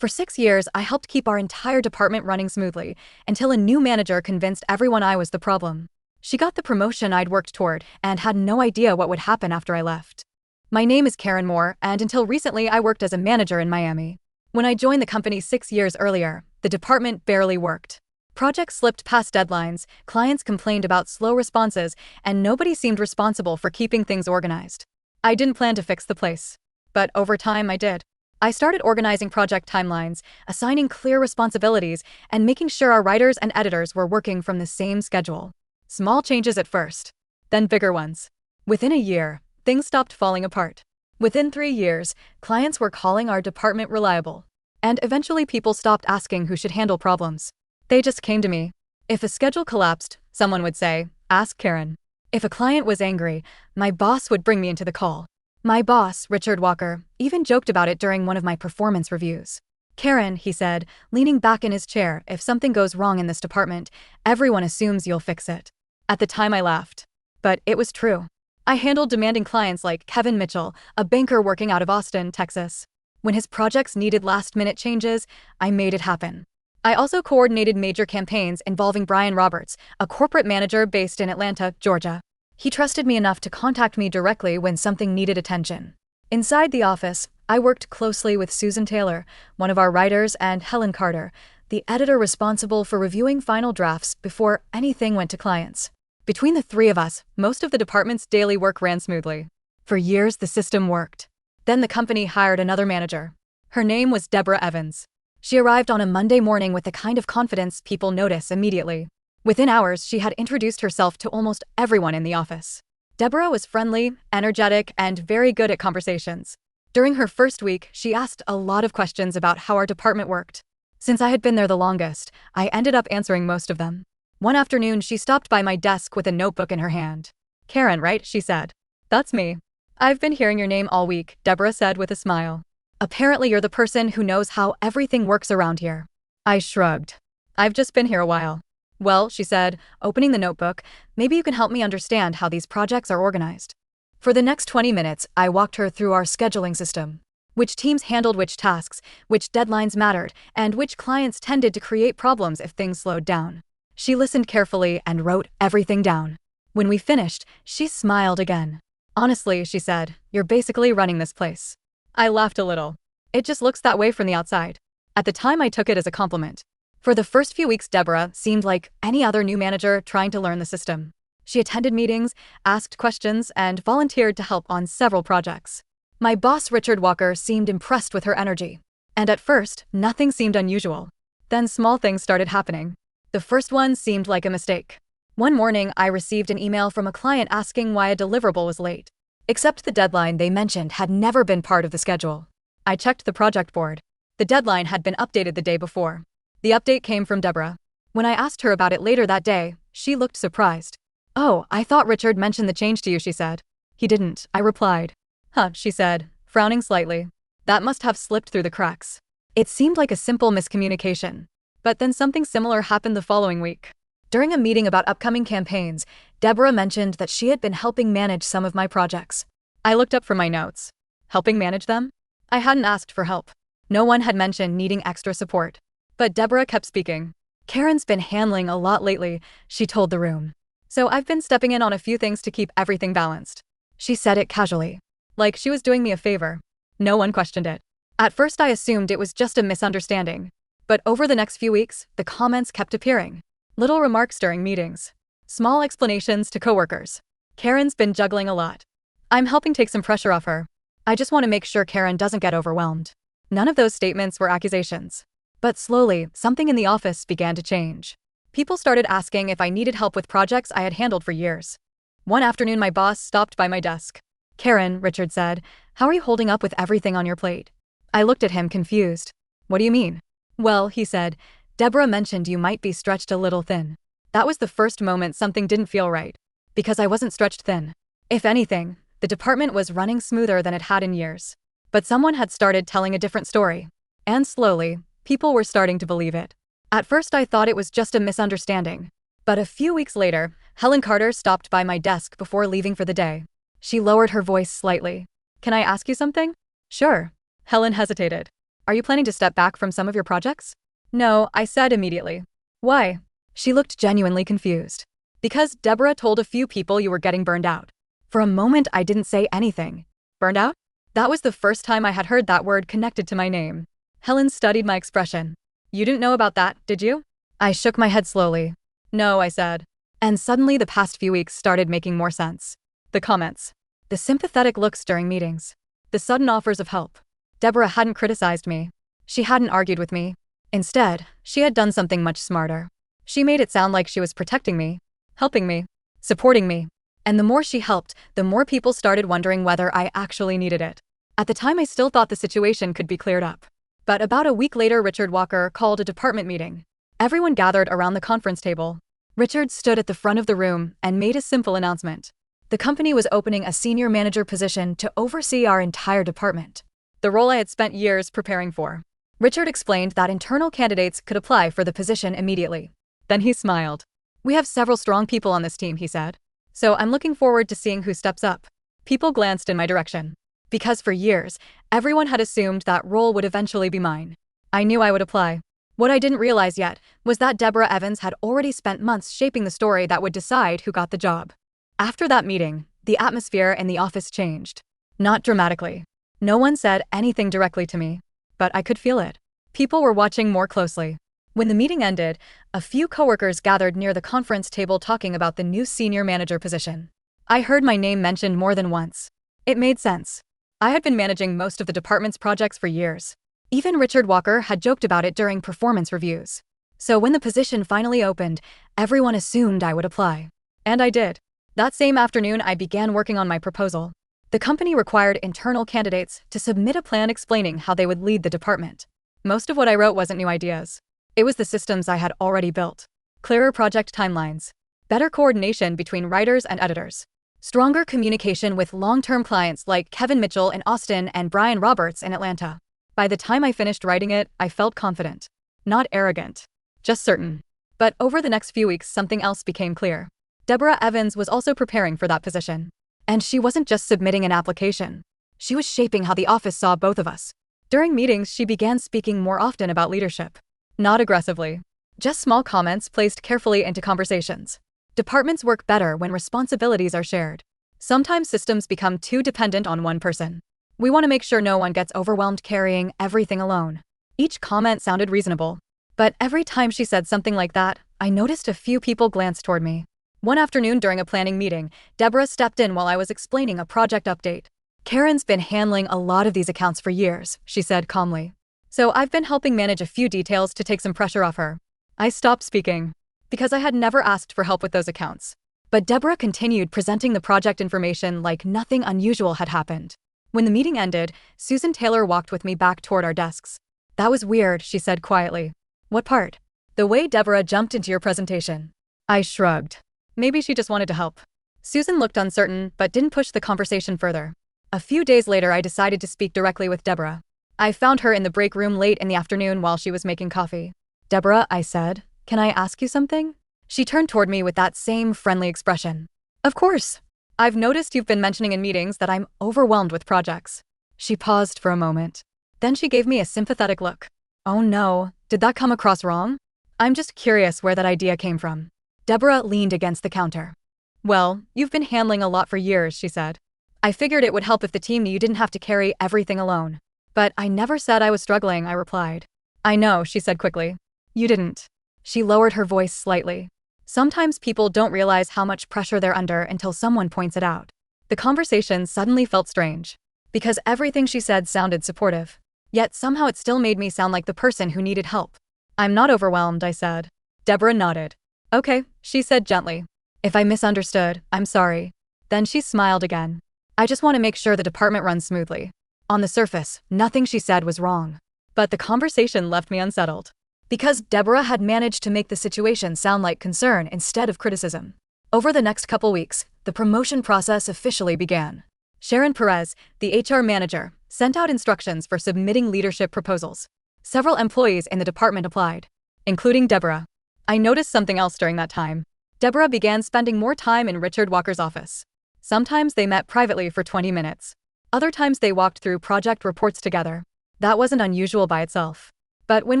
For 6 years, I helped keep our entire department running smoothly, until a new manager convinced everyone I was the problem. She got the promotion I'd worked toward, and had no idea what would happen after I left. My name is Karen Moore, and until recently I worked as a manager in Miami. When I joined the company 6 years earlier, the department barely worked. Projects slipped past deadlines, clients complained about slow responses, and nobody seemed responsible for keeping things organized. I didn't plan to fix the place. But over time I did. I started organizing project timelines, assigning clear responsibilities, and making sure our writers and editors were working from the same schedule. Small changes at first, then bigger ones. Within a year, things stopped falling apart. Within 3 years, clients were calling our department reliable. And eventually people stopped asking who should handle problems. They just came to me. If a schedule collapsed, someone would say, "Ask Karen." If a client was angry, my boss would bring me into the call. My boss, Richard Walker, even joked about it during one of my performance reviews. "Karen," he said, leaning back in his chair, "if something goes wrong in this department, everyone assumes you'll fix it." At the time I laughed. But it was true. I handled demanding clients like Kevin Mitchell, a banker working out of Austin, Texas. When his projects needed last-minute changes, I made it happen. I also coordinated major campaigns involving Brian Roberts, a corporate manager based in Atlanta, Georgia. He trusted me enough to contact me directly when something needed attention. Inside the office, I worked closely with Susan Taylor, one of our writers, and Helen Carter, the editor responsible for reviewing final drafts before anything went to clients. Between the three of us, most of the department's daily work ran smoothly. For years, the system worked. Then the company hired another manager. Her name was Deborah Evans. She arrived on a Monday morning with the kind of confidence people notice immediately. Within hours, she had introduced herself to almost everyone in the office. Deborah was friendly, energetic, and very good at conversations. During her first week, she asked a lot of questions about how our department worked. Since I had been there the longest, I ended up answering most of them. One afternoon, she stopped by my desk with a notebook in her hand. "Karen, right?" she said. "That's me." "I've been hearing your name all week," Deborah said with a smile. "Apparently you're the person who knows how everything works around here." I shrugged. "I've just been here a while." "Well," she said, opening the notebook, "maybe you can help me understand how these projects are organized." For the next 20 minutes, I walked her through our scheduling system. Which teams handled which tasks, which deadlines mattered, and which clients tended to create problems if things slowed down. She listened carefully and wrote everything down. When we finished, she smiled again. "Honestly," she said, "you're basically running this place." I laughed a little. "It just looks that way from the outside." At the time, I took it as a compliment. For the first few weeks, Deborah seemed like any other new manager trying to learn the system. She attended meetings, asked questions, and volunteered to help on several projects. My boss, Richard Walker, seemed impressed with her energy. And at first, nothing seemed unusual. Then small things started happening. The first one seemed like a mistake. One morning, I received an email from a client asking why a deliverable was late. Except the deadline they mentioned had never been part of the schedule. I checked the project board. The deadline had been updated the day before. The update came from Deborah. When I asked her about it later that day, she looked surprised. "Oh, I thought Richard mentioned the change to you," she said. "He didn't," I replied. "Huh," she said, frowning slightly. "That must have slipped through the cracks." It seemed like a simple miscommunication. But then something similar happened the following week. During a meeting about upcoming campaigns, Deborah mentioned that she had been helping manage some of my projects. I looked up from my notes. Helping manage them? I hadn't asked for help. No one had mentioned needing extra support. But Deborah kept speaking. "Karen's been handling a lot lately," she told the room. "So I've been stepping in on a few things to keep everything balanced." She said it casually, like she was doing me a favor. No one questioned it. At first I assumed it was just a misunderstanding. But over the next few weeks, the comments kept appearing. Little remarks during meetings. Small explanations to coworkers. "Karen's been juggling a lot. I'm helping take some pressure off her. I just want to make sure Karen doesn't get overwhelmed." None of those statements were accusations. But slowly, something in the office began to change. People started asking if I needed help with projects I had handled for years. One afternoon, my boss stopped by my desk. "Karen," Richard said, "how are you holding up with everything on your plate?" I looked at him confused. "What do you mean?" "Well," he said, "Deborah mentioned you might be stretched a little thin." That was the first moment something didn't feel right. Because I wasn't stretched thin. If anything, the department was running smoother than it had in years. But someone had started telling a different story. And slowly, people were starting to believe it. At first I thought it was just a misunderstanding. But a few weeks later, Helen Carter stopped by my desk before leaving for the day. She lowered her voice slightly. "Can I ask you something?" "Sure." Helen hesitated. Are you planning to step back from some of your projects? No, I said immediately. Why? She looked genuinely confused. Because Deborah told a few people you were getting burned out. For a moment, I didn't say anything. Burned out? That was the first time I had heard that word connected to my name. Helen studied my expression. You didn't know about that, did you? I shook my head slowly. No, I said. And suddenly the past few weeks started making more sense. The comments. The sympathetic looks during meetings. The sudden offers of help. Deborah hadn't criticized me. She hadn't argued with me. Instead, she had done something much smarter. She made it sound like she was protecting me, helping me, supporting me. And the more she helped, the more people started wondering whether I actually needed it. At the time, I still thought the situation could be cleared up. But about a week later, Richard Walker called a department meeting. Everyone gathered around the conference table. Richard stood at the front of the room and made a simple announcement. The company was opening a senior manager position to oversee our entire department. The role I had spent years preparing for. Richard explained that internal candidates could apply for the position immediately. Then he smiled. We have several strong people on this team, he said. So I'm looking forward to seeing who steps up. People glanced in my direction. Because for years, everyone had assumed that role would eventually be mine. I knew I would apply. What I didn't realize yet was that Deborah Evans had already spent months shaping the story that would decide who got the job. After that meeting, the atmosphere in the office changed. Not dramatically. No one said anything directly to me, but I could feel it. People were watching more closely. When the meeting ended, a few coworkers gathered near the conference table talking about the new senior manager position. I heard my name mentioned more than once. It made sense. I had been managing most of the department's projects for years. Even Richard Walker had joked about it during performance reviews. So when the position finally opened, everyone assumed I would apply. And I did. That same afternoon, I began working on my proposal. The company required internal candidates to submit a plan explaining how they would lead the department. Most of what I wrote wasn't new ideas. It was the systems I had already built. Clearer project timelines. Better coordination between writers and editors. Stronger communication with long-term clients like Kevin Mitchell in Austin and Brian Roberts in Atlanta. By the time I finished writing it, I felt confident. Not arrogant. Just certain. But over the next few weeks, something else became clear. Deborah Evans was also preparing for that position. And she wasn't just submitting an application. She was shaping how the office saw both of us. During meetings, she began speaking more often about leadership. Not aggressively. Just small comments placed carefully into conversations. Departments work better when responsibilities are shared. Sometimes systems become too dependent on one person. We want to make sure no one gets overwhelmed carrying everything alone. Each comment sounded reasonable. But every time she said something like that, I noticed a few people glance toward me. One afternoon during a planning meeting, Deborah stepped in while I was explaining a project update. Karen's been handling a lot of these accounts for years, she said calmly. So I've been helping manage a few details to take some pressure off her. I stopped speaking because I had never asked for help with those accounts. But Deborah continued presenting the project information like nothing unusual had happened. When the meeting ended, Susan Taylor walked with me back toward our desks. That was weird, she said quietly. What part? The way Deborah jumped into your presentation. I shrugged. Maybe she just wanted to help. Susan looked uncertain, but didn't push the conversation further. A few days later, I decided to speak directly with Deborah. I found her in the break room late in the afternoon while she was making coffee. Deborah, I said, can I ask you something? She turned toward me with that same friendly expression. Of course. I've noticed you've been mentioning in meetings that I'm overwhelmed with projects. She paused for a moment. Then she gave me a sympathetic look. Oh no, did that come across wrong? I'm just curious where that idea came from. Deborah leaned against the counter. Well, you've been handling a lot for years, she said. I figured it would help if the team knew you didn't have to carry everything alone. But I never said I was struggling, I replied. I know, she said quickly. You didn't. She lowered her voice slightly. Sometimes people don't realize how much pressure they're under until someone points it out. The conversation suddenly felt strange. Because everything she said sounded supportive. Yet somehow it still made me sound like the person who needed help. I'm not overwhelmed, I said. Deborah nodded. Okay, she said gently. If I misunderstood, I'm sorry. Then she smiled again. I just want to make sure the department runs smoothly. On the surface, nothing she said was wrong. But the conversation left me unsettled. Because Deborah had managed to make the situation sound like concern instead of criticism. Over the next couple weeks, the promotion process officially began. Sharon Perez, the HR manager, sent out instructions for submitting leadership proposals. Several employees in the department applied, including Deborah. I noticed something else during that time. Deborah began spending more time in Richard Walker's office. Sometimes they met privately for 20 minutes. Other times they walked through project reports together. That wasn't unusual by itself. But when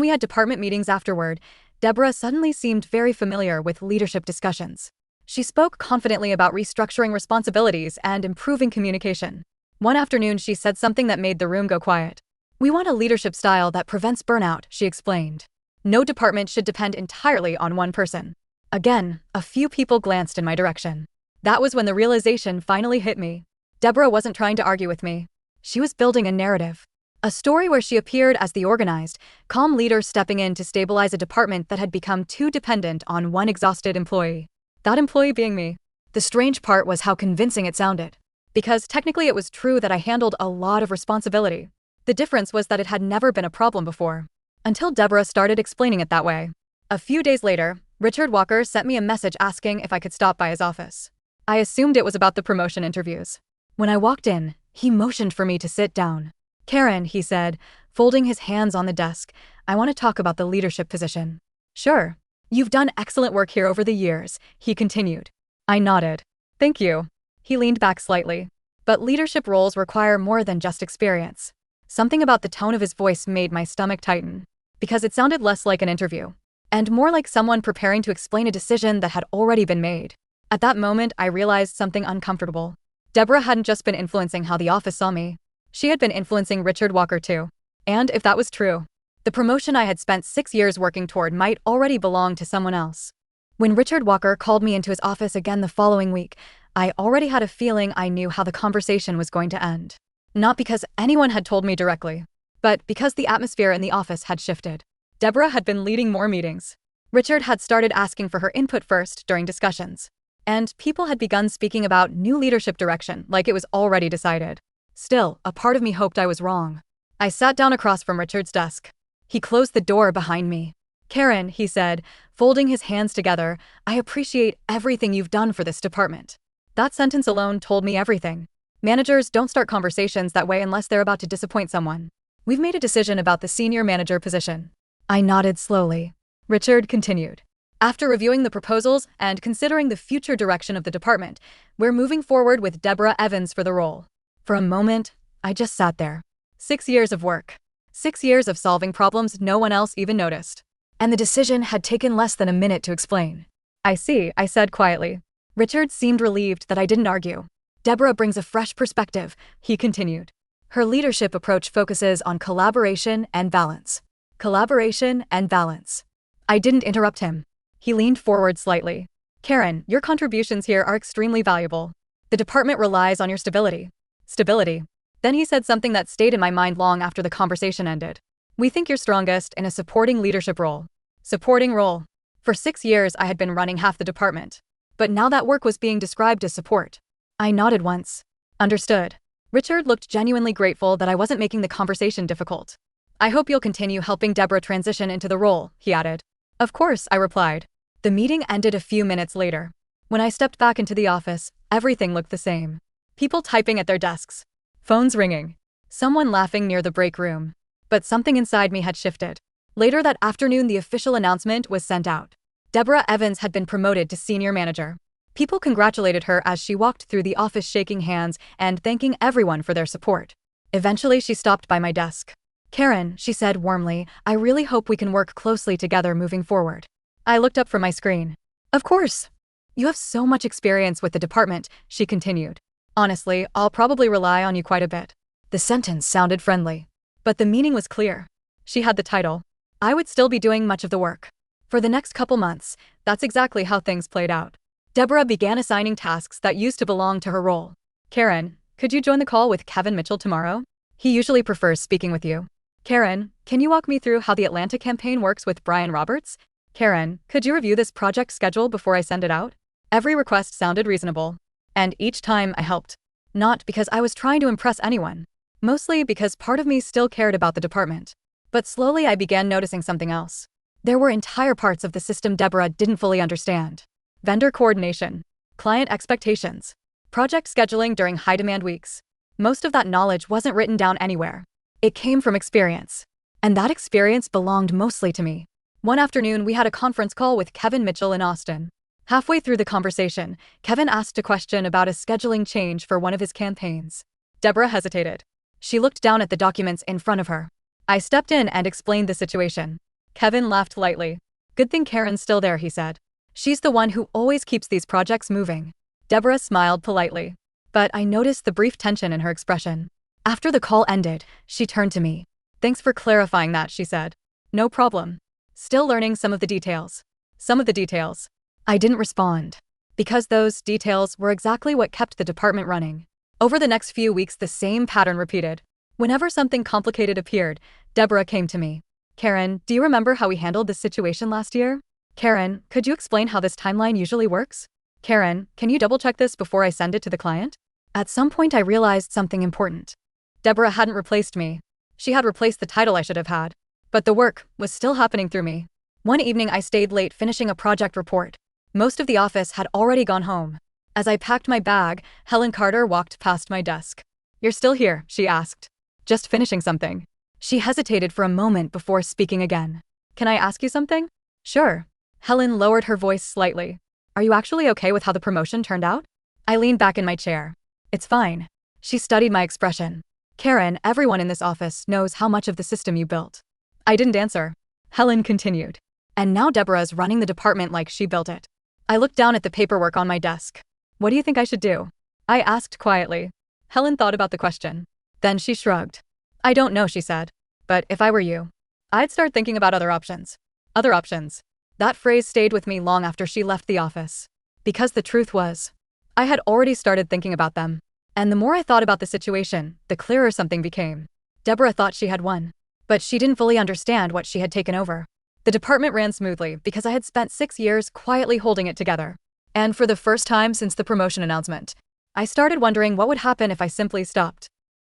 we had department meetings afterward, Deborah suddenly seemed very familiar with leadership discussions. She spoke confidently about restructuring responsibilities and improving communication. One afternoon, she said something that made the room go quiet. "We want a leadership style that prevents burnout," she explained. "No department should depend entirely on one person." Again, a few people glanced in my direction. That was when the realization finally hit me. Deborah wasn't trying to argue with me. She was building a narrative. A story where she appeared as the organized, calm leader stepping in to stabilize a department that had become too dependent on one exhausted employee. That employee being me. The strange part was how convincing it sounded. Because technically it was true that I handled a lot of responsibility. The difference was that it had never been a problem before. Until Deborah started explaining it that way. A few days later, Richard Walker sent me a message asking if I could stop by his office. I assumed it was about the promotion interviews. When I walked in, he motioned for me to sit down. "Karen," he said, folding his hands on the desk, "I want to talk about the leadership position." "Sure. You've done excellent work here over the years," he continued. I nodded. "Thank you." He leaned back slightly. "But leadership roles require more than just experience." Something about the tone of his voice made my stomach tighten. Because it sounded less like an interview. And more like someone preparing to explain a decision that had already been made. At that moment, I realized something uncomfortable. Deborah hadn't just been influencing how the office saw me. She had been influencing Richard Walker too. And if that was true, the promotion I had spent 6 years working toward might already belong to someone else. When Richard Walker called me into his office again the following week, I already had a feeling I knew how the conversation was going to end. Not because anyone had told me directly, but because the atmosphere in the office had shifted. Deborah had been leading more meetings. Richard had started asking for her input first during discussions. And people had begun speaking about new leadership direction like it was already decided. Still, a part of me hoped I was wrong. I sat down across from Richard's desk. He closed the door behind me. "Karen," he said, folding his hands together, "I appreciate everything you've done for this department." That sentence alone told me everything. Managers don't start conversations that way unless they're about to disappoint someone. "We've made a decision about the senior manager position." I nodded slowly. Richard continued. "After reviewing the proposals and considering the future direction of the department, we're moving forward with Deborah Evans for the role." For a moment, I just sat there. 6 years of work. 6 years of solving problems no one else even noticed. And the decision had taken less than a minute to explain. "I see," I said quietly. Richard seemed relieved that I didn't argue. "Deborah brings a fresh perspective," he continued. "Her leadership approach focuses on collaboration and balance." Collaboration and balance. I didn't interrupt him. He leaned forward slightly. "Karen, your contributions here are extremely valuable. The department relies on your stability." Stability. Then he said something that stayed in my mind long after the conversation ended. "We think you're strongest in a supporting leadership role." Supporting role. For 6 years, I had been running half the department. But now that work was being described as support. I nodded once. Understood. Richard looked genuinely grateful that I wasn't making the conversation difficult. "I hope you'll continue helping Deborah transition into the role," he added. "Of course," I replied. The meeting ended a few minutes later. When I stepped back into the office, everything looked the same. People typing at their desks. Phones ringing. Someone laughing near the break room. But something inside me had shifted. Later that afternoon, the official announcement was sent out. Deborah Evans had been promoted to senior manager. People congratulated her as she walked through the office shaking hands and thanking everyone for their support. Eventually, she stopped by my desk. "Karen," she said warmly, "I really hope we can work closely together moving forward." I looked up from my screen. "Of course. You have so much experience with the department," she continued. "Honestly, I'll probably rely on you quite a bit." The sentence sounded friendly. But the meaning was clear. She had the title. I would still be doing much of the work. For the next couple months, that's exactly how things played out. Deborah began assigning tasks that used to belong to her role. "Karen, could you join the call with Kevin Mitchell tomorrow? He usually prefers speaking with you." "Karen, can you walk me through how the Atlanta campaign works with Brian Roberts?" "Karen, could you review this project schedule before I send it out?" Every request sounded reasonable. And each time I helped. Not because I was trying to impress anyone. Mostly because part of me still cared about the department. But slowly I began noticing something else. There were entire parts of the system Deborah didn't fully understand. Vendor coordination. Client expectations. Project scheduling during high-demand weeks. Most of that knowledge wasn't written down anywhere. It came from experience. And that experience belonged mostly to me. One afternoon, we had a conference call with Kevin Mitchell in Austin. Halfway through the conversation, Kevin asked a question about a scheduling change for one of his campaigns. Deborah hesitated. She looked down at the documents in front of her. I stepped in and explained the situation. Kevin laughed lightly. Good thing Karen's still there, he said. She's the one who always keeps these projects moving. Deborah smiled politely. But I noticed the brief tension in her expression. After the call ended, she turned to me. Thanks for clarifying that, she said. No problem. Still learning some of the details. Some of the details. I didn't respond. Because those details were exactly what kept the department running. Over the next few weeks, the same pattern repeated. Whenever something complicated appeared, Deborah came to me. Karen, do you remember how we handled this situation last year? Karen, could you explain how this timeline usually works? Karen, can you double-check this before I send it to the client? At some point, I realized something important. Deborah hadn't replaced me. She had replaced the title I should have had. But the work was still happening through me. One evening, I stayed late finishing a project report. Most of the office had already gone home. As I packed my bag, Helen Carter walked past my desk. You're still here, she asked. Just finishing something. She hesitated for a moment before speaking again. Can I ask you something? Sure. Helen lowered her voice slightly. Are you actually okay with how the promotion turned out? I leaned back in my chair. It's fine. She studied my expression. Karen, everyone in this office knows how much of the system you built. I didn't answer. Helen continued. And now Deborah's running the department like she built it. I looked down at the paperwork on my desk. What do you think I should do? I asked quietly. Helen thought about the question. Then she shrugged. I don't know, she said. But if I were you, I'd start thinking about other options. Other options. That phrase stayed with me long after she left the office. Because the truth was, I had already started thinking about them. And the more I thought about the situation, the clearer something became. Deborah thought she had won. But she didn't fully understand what she had taken over. The department ran smoothly because I had spent 6 years quietly holding it together. And for the first time since the promotion announcement, I started wondering what would happen if I simply stopped.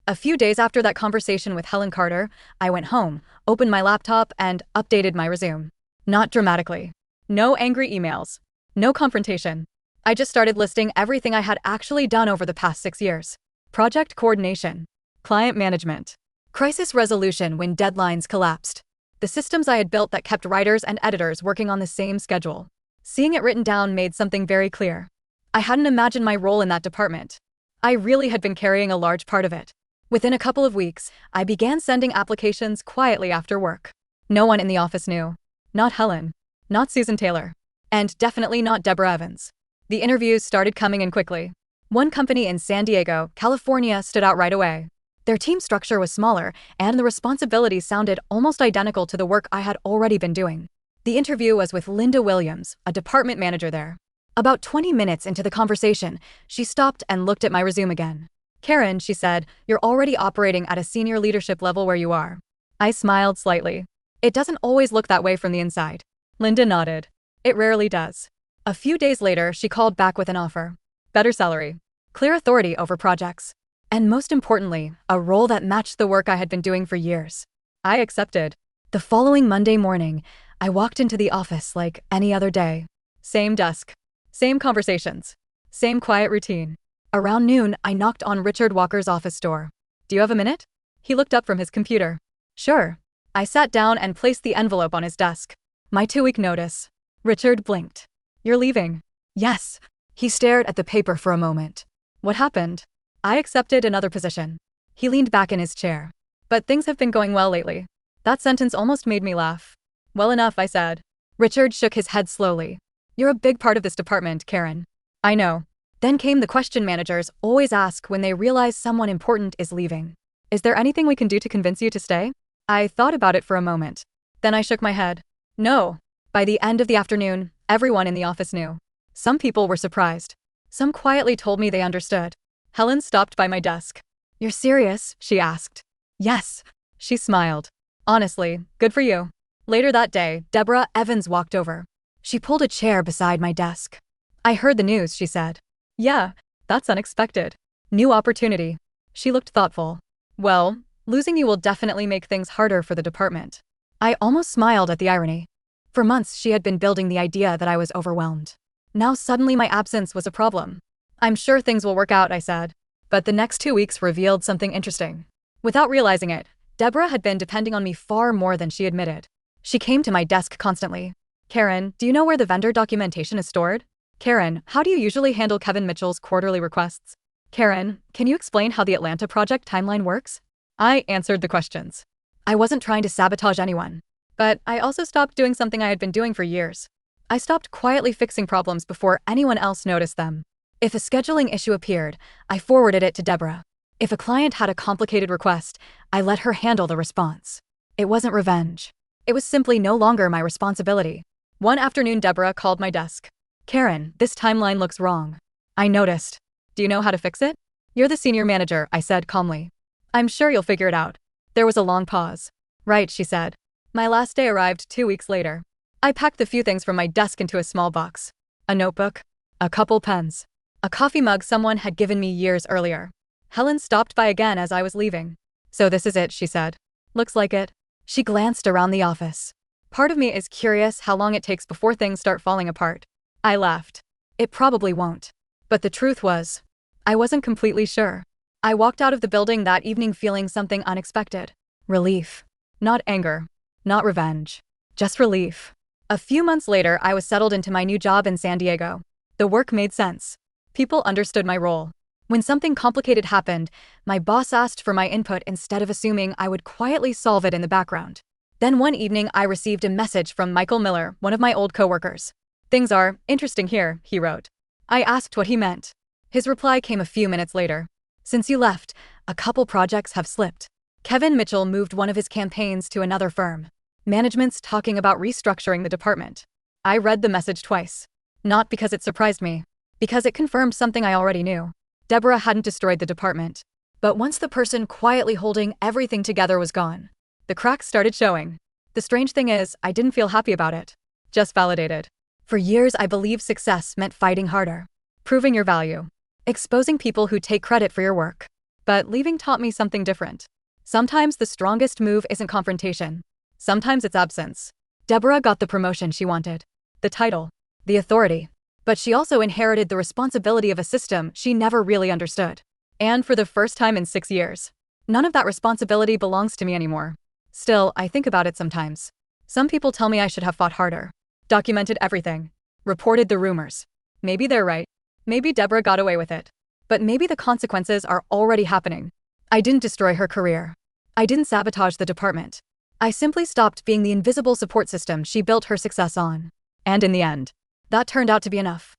A few days after that conversation with Helen Carter, I went home, opened my laptop, and updated my resume. Not dramatically. No angry emails. No confrontation. I just started listing everything I had actually done over the past 6 years. Project coordination. Client management. Crisis resolution when deadlines collapsed. The systems I had built that kept writers and editors working on the same schedule. Seeing it written down made something very clear. I hadn't imagined my role in that department. I really had been carrying a large part of it. Within a couple of weeks, I began sending applications quietly after work. No one in the office knew. Not Helen. Not Susan Taylor. And definitely not Deborah Evans. The interviews started coming in quickly. One company in San Diego, California stood out right away. Their team structure was smaller, and the responsibilities sounded almost identical to the work I had already been doing. The interview was with Linda Williams, a department manager there. About 20 minutes into the conversation, she stopped and looked at my resume again. Karen, she said, you're already operating at a senior leadership level where you are. I smiled slightly. It doesn't always look that way from the inside. Linda nodded. It rarely does. A few days later, she called back with an offer. Better salary. Clear authority over projects. And most importantly, a role that matched the work I had been doing for years. I accepted. The following Monday morning, I walked into the office like any other day. Same desk. Same conversations. Same quiet routine. Around noon, I knocked on Richard Walker's office door. Do you have a minute? He looked up from his computer. Sure. I sat down and placed the envelope on his desk. My 2-week notice. Richard blinked. You're leaving? Yes. He stared at the paper for a moment. What happened? I accepted another position. He leaned back in his chair. But things have been going well lately. That sentence almost made me laugh. Well enough, I said. Richard shook his head slowly. You're a big part of this department, Karen. I know. Then came the question managers always ask when they realize someone important is leaving. Is there anything we can do to convince you to stay? I thought about it for a moment. Then I shook my head. No. By the end of the afternoon, everyone in the office knew. Some people were surprised. Some quietly told me they understood. Helen stopped by my desk. You're serious? She asked. Yes. She smiled. Honestly, good for you. Later that day, Deborah Evans walked over. She pulled a chair beside my desk. I heard the news, she said. Yeah, that's unexpected. New opportunity. She looked thoughtful. Well, losing you will definitely make things harder for the department. I almost smiled at the irony. For months, she had been building the idea that I was overwhelmed. Now suddenly my absence was a problem. I'm sure things will work out, I said. But the next 2 weeks revealed something interesting. Without realizing it, Deborah had been depending on me far more than she admitted. She came to my desk constantly. Karen, do you know where the vendor documentation is stored? Karen, how do you usually handle Kevin Mitchell's quarterly requests? Karen, can you explain how the Atlanta project timeline works? I answered the questions. I wasn't trying to sabotage anyone. But I also stopped doing something I had been doing for years. I stopped quietly fixing problems before anyone else noticed them. If a scheduling issue appeared, I forwarded it to Deborah. If a client had a complicated request, I let her handle the response. It wasn't revenge. It was simply no longer my responsibility. One afternoon, Deborah called my desk. "Karen, this timeline looks wrong." I noticed. "Do you know how to fix it?" "You're the senior manager," I said calmly. "I'm sure you'll figure it out." There was a long pause. "Right," she said. My last day arrived 2 weeks later. I packed the few things from my desk into a small box. A notebook, a couple pens, a coffee mug someone had given me years earlier. Helen stopped by again as I was leaving. "So this is it," she said. "Looks like it." She glanced around the office. "Part of me is curious how long it takes before things start falling apart." I laughed. "It probably won't." But the truth was, I wasn't completely sure. I walked out of the building that evening feeling something unexpected. Relief. Not anger. Not revenge. Just relief. A few months later, I was settled into my new job in San Diego. The work made sense. People understood my role. When something complicated happened, my boss asked for my input instead of assuming I would quietly solve it in the background. Then one evening, I received a message from Michael Miller, one of my old coworkers. "Things are interesting here," he wrote. I asked what he meant. His reply came a few minutes later. "Since you left, a couple projects have slipped. Kevin Mitchell moved one of his campaigns to another firm. Management's talking about restructuring the department." I read the message twice. Not because it surprised me, because it confirmed something I already knew. Deborah hadn't destroyed the department. But once the person quietly holding everything together was gone, the cracks started showing. The strange thing is, I didn't feel happy about it. Just validated. For years, I believed success meant fighting harder, proving your value, exposing people who take credit for your work. But leaving taught me something different. Sometimes the strongest move isn't confrontation. Sometimes it's absence. Deborah got the promotion she wanted, the title, the authority. But she also inherited the responsibility of a system she never really understood. And for the first time in 6 years, none of that responsibility belongs to me anymore. Still, I think about it sometimes. Some people tell me I should have fought harder, documented everything, reported the rumors. Maybe they're right. Maybe Deborah got away with it. But maybe the consequences are already happening. I didn't destroy her career. I didn't sabotage the department. I simply stopped being the invisible support system she built her success on. And in the end, that turned out to be enough.